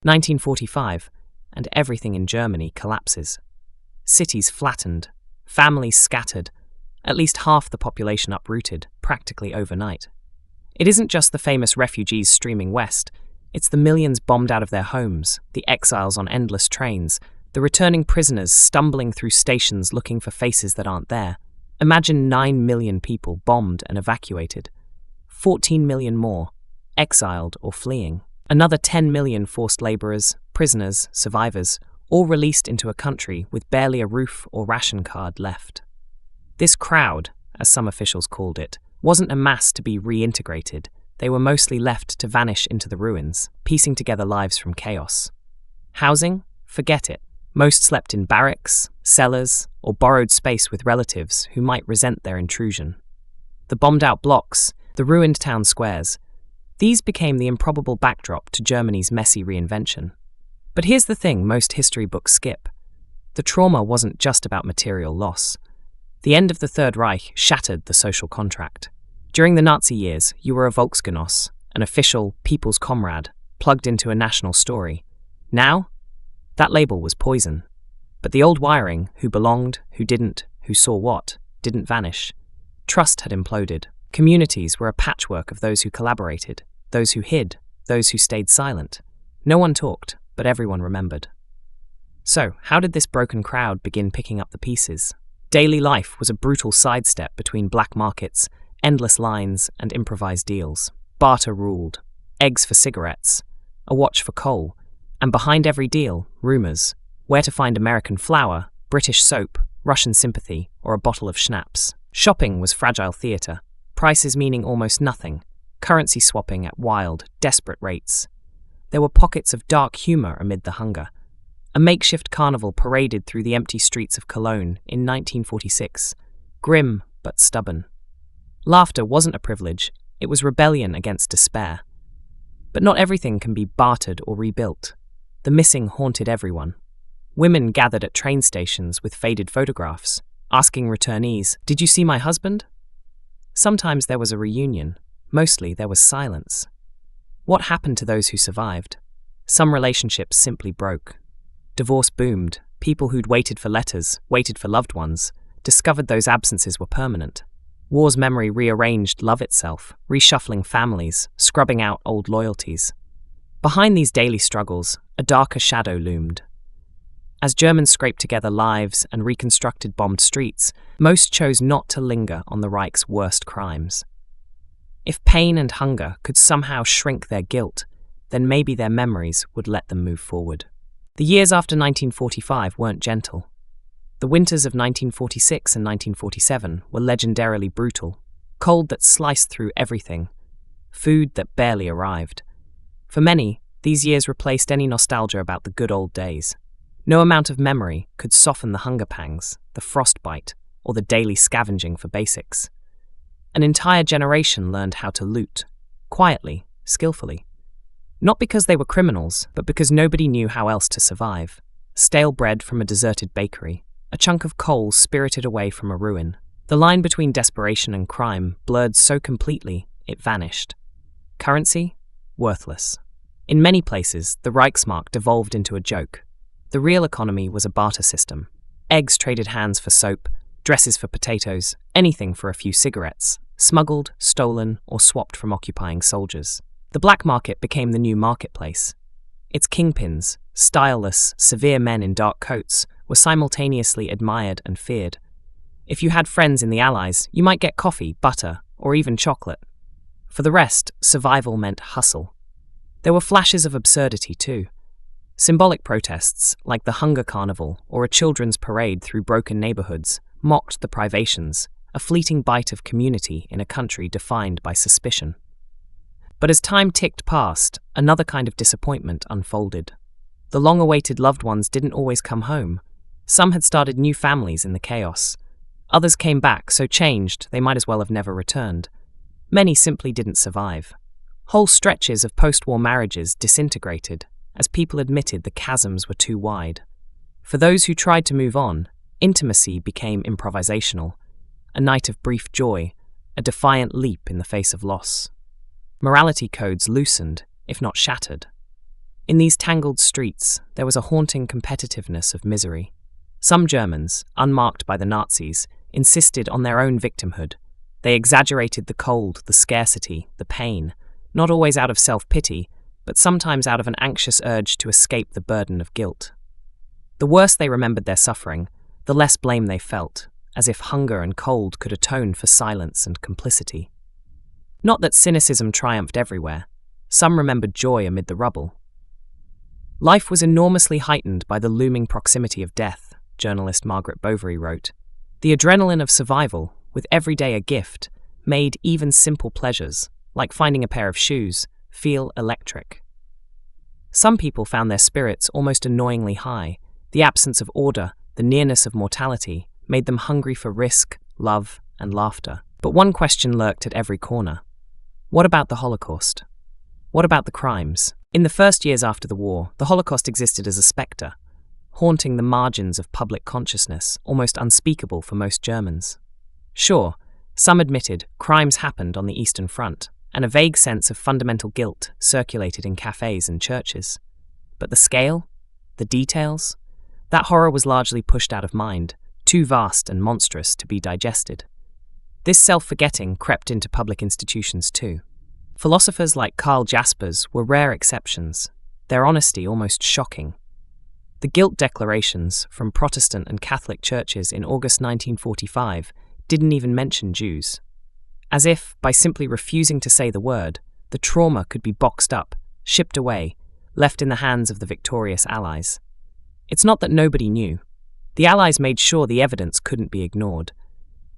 1945, and everything in Germany collapses. Cities flattened, families scattered, at least half the population uprooted, practically overnight. It isn't just the famous refugees streaming west, it's the millions bombed out of their homes, the exiles on endless trains, the returning prisoners stumbling through stations looking for faces that aren't there. Imagine 9 million people bombed and evacuated. 14 million more, exiled or fleeing. Another 10 million forced laborers, prisoners, survivors, all released into a country with barely a roof or ration card left. This crowd, as some officials called it, wasn't amassed to be reintegrated. They were mostly left to vanish into the ruins, piecing together lives from chaos. Housing? Forget it. Most slept in barracks, cellars, or borrowed space with relatives who might resent their intrusion. The bombed-out blocks, the ruined town squares, these became the improbable backdrop to Germany's messy reinvention. But here's the thing most history books skip. The trauma wasn't just about material loss. The end of the Third Reich shattered the social contract. During the Nazi years, you were a Volksgenoss, an official, people's comrade, plugged into a national story. Now, that label was poison. But the old wiring, who belonged, who didn't, who saw what, didn't vanish. Trust had imploded. Communities were a patchwork of those who collaborated, those who hid, those who stayed silent. No one talked, but everyone remembered. So, how did this broken crowd begin picking up the pieces? Daily life was a brutal sidestep between black markets, endless lines, and improvised deals. Barter ruled. Eggs for cigarettes, a watch for coal, and behind every deal, rumors. Where to find American flour, British soap, Russian sympathy, or a bottle of schnapps. Shopping was fragile theatre, prices meaning almost nothing, currency swapping at wild, desperate rates. There were pockets of dark humour amid the hunger. A makeshift carnival paraded through the empty streets of Cologne in 1946, grim but stubborn. Laughter wasn't a privilege, it was rebellion against despair. But not everything can be bartered or rebuilt. The missing haunted everyone. Women gathered at train stations with faded photographs, asking returnees, "Did you see my husband?" Sometimes there was a reunion, mostly there was silence. What happened to those who survived? Some relationships simply broke. Divorce boomed. People who'd waited for letters, waited for loved ones, discovered those absences were permanent. War's memory rearranged love itself, reshuffling families, scrubbing out old loyalties. Behind these daily struggles, a darker shadow loomed. As Germans scraped together lives and reconstructed bombed streets, most chose not to linger on the Reich's worst crimes. If pain and hunger could somehow shrink their guilt, then maybe their memories would let them move forward. The years after 1945 weren't gentle. The winters of 1946 and 1947 were legendarily brutal, cold that sliced through everything, food that barely arrived. For many, these years replaced any nostalgia about the good old days. No amount of memory could soften the hunger pangs, the frostbite, or the daily scavenging for basics. An entire generation learned how to loot, quietly, skillfully. Not because they were criminals, but because nobody knew how else to survive. Stale bread from a deserted bakery, a chunk of coal spirited away from a ruin. The line between desperation and crime blurred so completely, it vanished. Currency? Worthless. In many places, the Reichsmark devolved into a joke. The real economy was a barter system. Eggs traded hands for soap, dresses for potatoes, anything for a few cigarettes, smuggled, stolen, or swapped from occupying soldiers. The black market became the new marketplace. Its kingpins, styleless, severe men in dark coats, were simultaneously admired and feared. If you had friends in the Allies, you might get coffee, butter, or even chocolate. For the rest, survival meant hustle. There were flashes of absurdity too. Symbolic protests, like the Hunger Carnival or a children's parade through broken neighborhoods, mocked the privations, a fleeting bite of community in a country defined by suspicion. But as time ticked past, another kind of disappointment unfolded. The long-awaited loved ones didn't always come home. Some had started new families in the chaos. Others came back so changed they might as well have never returned. Many simply didn't survive. Whole stretches of post-war marriages disintegrated, as people admitted the chasms were too wide. For those who tried to move on, intimacy became improvisational, a night of brief joy, a defiant leap in the face of loss. Morality codes loosened, if not shattered. In these tangled streets, there was a haunting competitiveness of misery. Some Germans, unmarked by the Nazis, insisted on their own victimhood. They exaggerated the cold, the scarcity, the pain, not always out of self-pity, but sometimes out of an anxious urge to escape the burden of guilt. The worse they remembered their suffering, the less blame they felt, as if hunger and cold could atone for silence and complicity. Not that cynicism triumphed everywhere. Some remembered joy amid the rubble. Life was enormously heightened by the looming proximity of death, journalist Margaret Bovary wrote. The adrenaline of survival, with every day a gift, made even simple pleasures, like finding a pair of shoes, feel electric. Some people found their spirits almost annoyingly high. The absence of order, the nearness of mortality, made them hungry for risk, love, and laughter. But one question lurked at every corner. What about the Holocaust? What about the crimes? In the first years after the war, the Holocaust existed as a spectre, haunting the margins of public consciousness, almost unspeakable for most Germans. Sure, some admitted crimes happened on the Eastern Front, and a vague sense of fundamental guilt circulated in cafes and churches. But the scale? The details? That horror was largely pushed out of mind, too vast and monstrous to be digested. This self-forgetting crept into public institutions too. Philosophers like Karl Jaspers were rare exceptions, their honesty almost shocking. The guilt declarations from Protestant and Catholic churches in August 1945 didn't even mention Jews. As if, by simply refusing to say the word, the trauma could be boxed up, shipped away, left in the hands of the victorious Allies. It's not that nobody knew. The Allies made sure the evidence couldn't be ignored,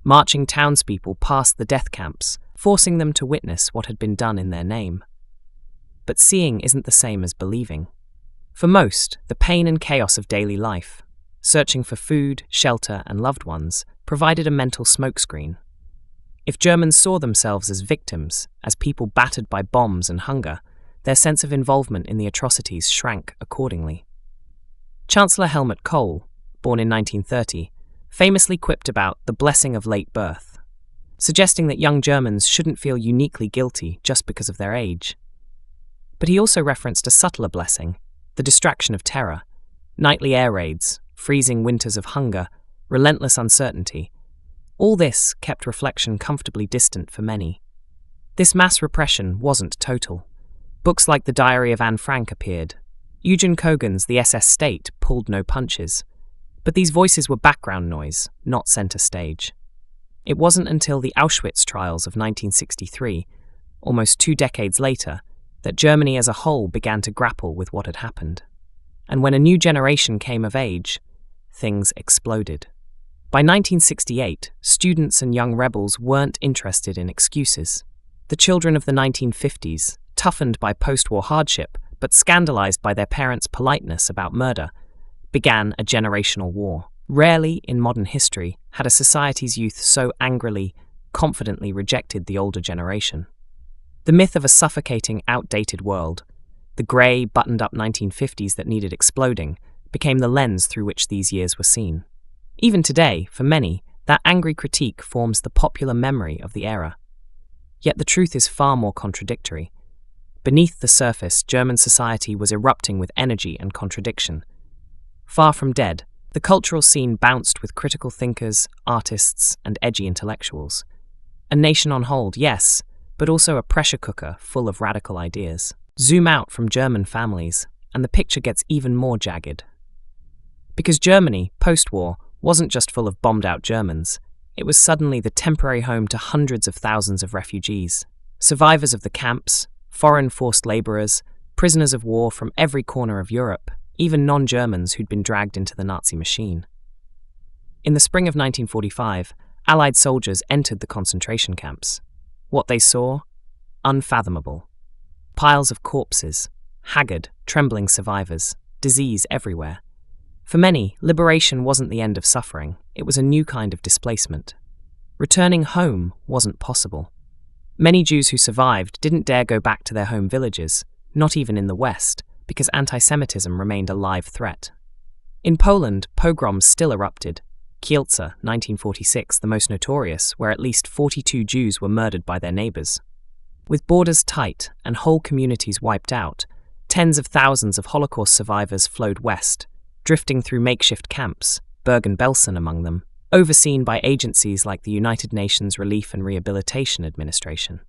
marching townspeople past the death camps, forcing them to witness what had been done in their name. But seeing isn't the same as believing. For most, the pain and chaos of daily life, searching for food, shelter, and loved ones, provided a mental smokescreen. If Germans saw themselves as victims, as people battered by bombs and hunger, their sense of involvement in the atrocities shrank accordingly. Chancellor Helmut Kohl, born in 1930, famously quipped about the blessing of late birth, suggesting that young Germans shouldn't feel uniquely guilty just because of their age. But he also referenced a subtler blessing, the distraction of terror, nightly air raids, freezing winters of hunger, relentless uncertainty. All this kept reflection comfortably distant for many. This mass repression wasn't total. Books like The Diary of Anne Frank appeared. Eugen Kogan's The SS State pulled no punches. But these voices were background noise, not center stage. It wasn't until the Auschwitz trials of 1963, almost 2 decades later, that Germany as a whole began to grapple with what had happened. And when a new generation came of age, things exploded. By 1968, students and young rebels weren't interested in excuses. The children of the 1950s, toughened by post-war hardship, but scandalized by their parents' politeness about murder, began a generational war. Rarely in modern history had a society's youth so angrily, confidently rejected the older generation. The myth of a suffocating, outdated world, the grey, buttoned-up 1950s that needed exploding, became the lens through which these years were seen. Even today, for many, that angry critique forms the popular memory of the era. Yet the truth is far more contradictory. Beneath the surface, German society was erupting with energy and contradiction. Far from dead, the cultural scene bounced with critical thinkers, artists, and edgy intellectuals. A nation on hold, yes, but also a pressure cooker full of radical ideas. Zoom out from German families, and the picture gets even more jagged. Because Germany, post-war, wasn't just full of bombed-out Germans. It was suddenly the temporary home to hundreds of thousands of refugees, survivors of the camps, foreign forced labourers, prisoners of war from every corner of Europe, even non-Germans who'd been dragged into the Nazi machine. In the spring of 1945, Allied soldiers entered the concentration camps. What they saw? Unfathomable. Piles of corpses, haggard, trembling survivors, disease everywhere. For many, liberation wasn't the end of suffering, it was a new kind of displacement. Returning home wasn't possible. Many Jews who survived didn't dare go back to their home villages, not even in the West, because anti-Semitism remained a live threat. In Poland, pogroms still erupted. Kielce, 1946, the most notorious, where at least 42 Jews were murdered by their neighbours. With borders tight and whole communities wiped out, Tens of thousands of Holocaust survivors flowed west, drifting through makeshift camps, Bergen-Belsen among them, overseen by agencies like the United Nations Relief and Rehabilitation Administration.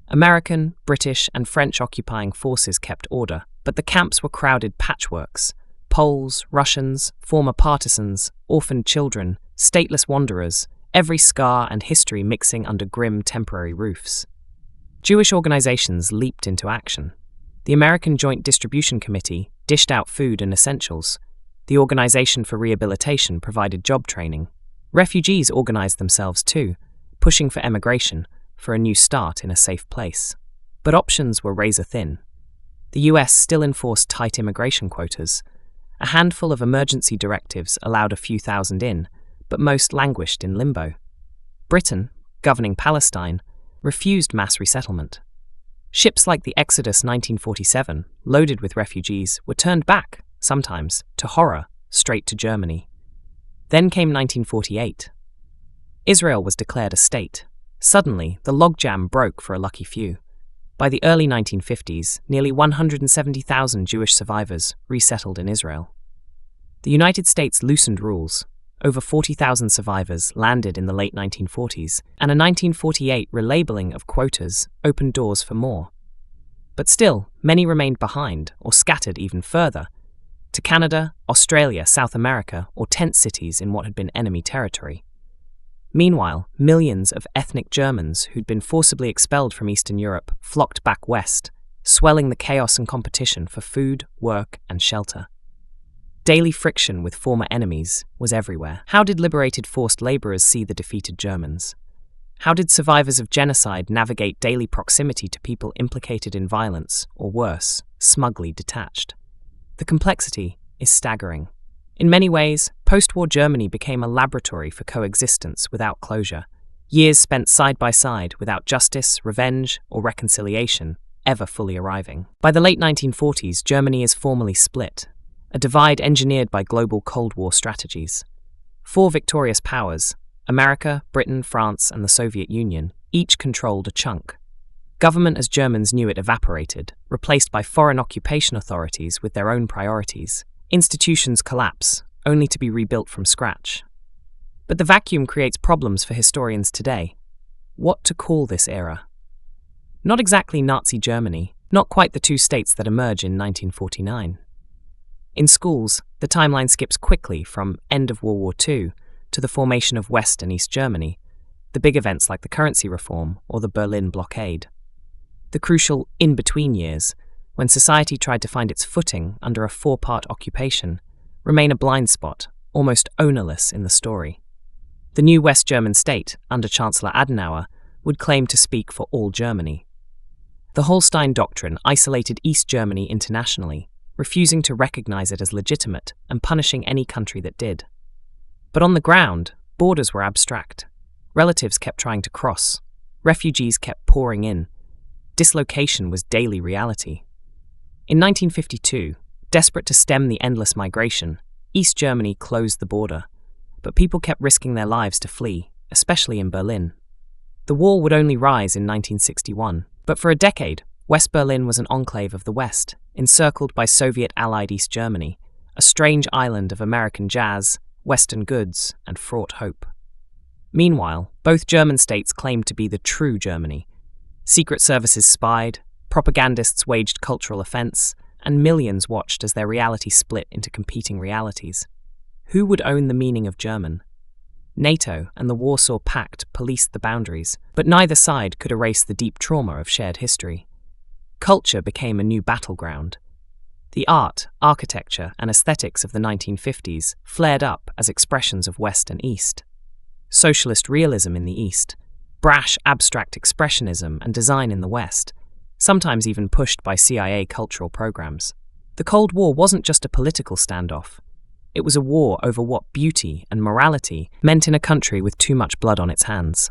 American, British, and French occupying forces kept order, but the camps were crowded patchworks. Poles, Russians, former partisans, orphaned children, stateless wanderers, every scar and history mixing under grim temporary roofs. Jewish organizations leaped into action. The American Joint Distribution Committee dished out food and essentials. The Organization for Rehabilitation provided job training. Refugees organized themselves too, pushing for emigration, for a new start in a safe place. But options were razor-thin. The US still enforced tight immigration quotas. A handful of emergency directives allowed a few thousand in, but most languished in limbo. Britain, governing Palestine, refused mass resettlement. Ships like the Exodus 1947, loaded with refugees, were turned back, sometimes, to horror, straight to Germany. Then came 1948. Israel was declared a state. Suddenly, the logjam broke for a lucky few. By the early 1950s, nearly 170,000 Jewish survivors resettled in Israel. The United States loosened rules. Over 40,000 survivors landed in the late 1940s, and a 1948 relabeling of quotas opened doors for more. But still, many remained behind, or scattered even further, to Canada, Australia, South America, or tent cities in what had been enemy territory. Meanwhile, millions of ethnic Germans who'd been forcibly expelled from Eastern Europe flocked back west, swelling the chaos and competition for food, work, and shelter. Daily friction with former enemies was everywhere. How did liberated forced laborers see the defeated Germans? How did survivors of genocide navigate daily proximity to people implicated in violence, or worse, smugly detached? The complexity is staggering. In many ways, post-war Germany became a laboratory for coexistence without closure, years spent side by side without justice, revenge, or reconciliation ever fully arriving. By the late 1940s, Germany is formally split, a divide engineered by global Cold War strategies. Four victorious powers, America, Britain, France, and the Soviet Union, each controlled a chunk. Government as Germans knew it evaporated, replaced by foreign occupation authorities with their own priorities. Institutions collapse, only to be rebuilt from scratch. But the vacuum creates problems for historians today. What to call this era? Not exactly Nazi Germany, not quite the two states that emerge in 1949. In schools, the timeline skips quickly from end of World War II to the formation of West and East Germany, the big events like the currency reform or the Berlin blockade. The crucial in-between years, when society tried to find its footing under a four-part occupation, remain a blind spot, almost ownerless in the story. The new West German state, under Chancellor Adenauer, would claim to speak for all Germany. The Holstein Doctrine isolated East Germany internationally, refusing to recognize it as legitimate and punishing any country that did. But on the ground, borders were abstract. Relatives kept trying to cross. Refugees kept pouring in. Dislocation was daily reality. In 1952, desperate to stem the endless migration, East Germany closed the border, but people kept risking their lives to flee, especially in Berlin. The wall would only rise in 1961, but for a decade, West Berlin was an enclave of the West, encircled by Soviet-allied East Germany, a strange island of American jazz, Western goods, and fraught hope. Meanwhile, both German states claimed to be the true Germany. Secret services spied, propagandists waged cultural offense, and millions watched as their reality split into competing realities. Who would own the meaning of German? NATO and the Warsaw Pact policed the boundaries, but neither side could erase the deep trauma of shared history. Culture became a new battleground. The art, architecture, and aesthetics of the 1950s flared up as expressions of West and East. Socialist realism in the East, brash abstract expressionism and design in the West, sometimes even pushed by CIA cultural programs. The Cold War wasn't just a political standoff. It was a war over what beauty and morality meant in a country with too much blood on its hands.